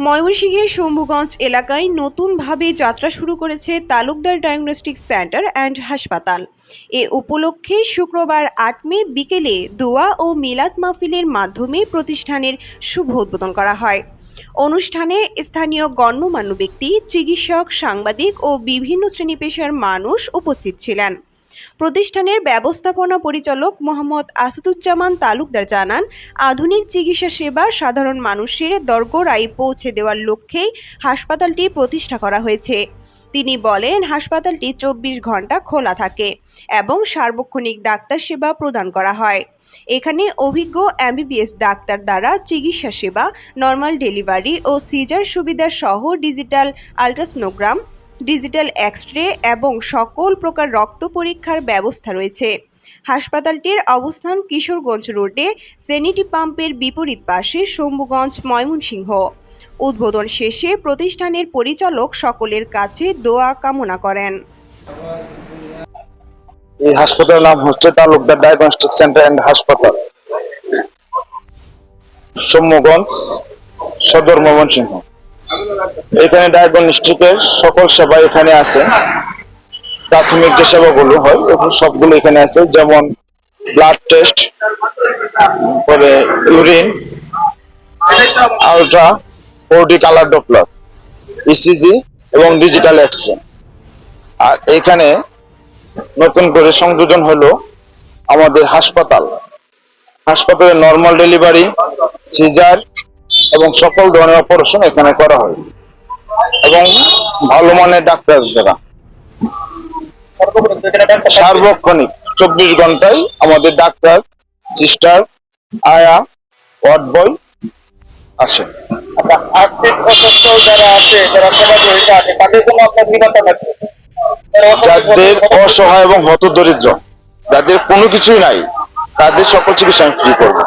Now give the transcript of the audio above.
ময়মনসিংহের শম্ভুগঞ্জ এলাকায় নতুনভাবে যাত্রা শুরু করেছে তালুকদার ডায়াগনস্টিক সেন্টার অ্যান্ড হাসপাতাল। এ উপলক্ষে শুক্রবার ৮ মে বিকেলে দোয়া ও মিলাদ মাহফিলের মাধ্যমে প্রতিষ্ঠানের শুভ উদ্বোধন করা হয়। অনুষ্ঠানে স্থানীয় গণ্যমান্য ব্যক্তি, চিকিৎসক, সাংবাদিক ও বিভিন্ন শ্রেণী পেশার মানুষ উপস্থিত ছিলেন। প্রতিষ্ঠানের ব্যবস্থাপনা পরিচালক মোহাম্মদ আসাদুজ্জামান তালুকদার জানান, আধুনিক চিকিৎসা সেবা সাধারণ মানুষের দোরগোড়ায় পৌঁছে দেওয়ার লক্ষ্যেই হাসপাতালটি প্রতিষ্ঠা করা হয়েছে। তিনি বলেন, হাসপাতালটি ২৪ ঘন্টা খোলা থাকে এবং সার্বক্ষণিক ডাক্তার সেবা প্রদান করা হয়। এখানে অভিজ্ঞ এমবিবিএস ডাক্তার দ্বারা চিকিৎসা সেবা, নর্মাল ডেলিভারি ও সিজার সুবিধা সহ ডিজিটাল আল্ট্রাসোনোগ্রাম, ডিজিটাল এক্স-রে এবং সকল প্রকার রক্ত পরীক্ষার ব্যবস্থা রয়েছে। হাসপাতালটির অবস্থান কিশোরগঞ্জ রোডে, সেনিটি পাম্পের বিপরীত পাশে, শম্ভুগঞ্জ, ময়মনসিংহ। উদ্বোধন শেষে প্রতিষ্ঠানের পরিচালক সকলের কাছে দোয়া কামনা করেন। এই হাসপাতালের নাম হচ্ছে তালুকদার ডায়াগনস্টিক সেন্টার অ্যান্ড হাসপাতাল, শম্ভুগঞ্জ সদর, ময়মনসিংহ। এখানে ডায়াগনস্টিকের সকল সেবা এখানে আছে। প্রাথমিক যে সেবাগুলো হয় সবগুলো এখানে আছে, যেমন ব্লাড টেস্ট, পরে urine, ultra, 4D colour Doppler, ECG এবং ডিজিটাল এক্স-রে। আর এখানে নতুন করে সংযোজন হলো আমাদের হাসপাতালে নর্মাল ডেলিভারি, সিজার এবং সকল ধরনের অপারেশন এখানে করা হয় এবং ভালো মানের ডাক্তার দ্বারা সার্বক্ষণিক ২৪ ঘন্টায় আমাদের ডাক্তার, সিস্টার, আয়া, ওয়ার্ড বয় আসে। আর্থিক অসুস্থ যারা আছে, যারা সেবা গ্রহীতা আছে, তাদের জন্য আপনার নিরাপত্তা থাকবে। যাদের অসহায় এবং হতদরিদ্র, যাদের কোনো কিছুই নাই, তাদের সকল চিকিৎসা আমি ফ্রি করবো।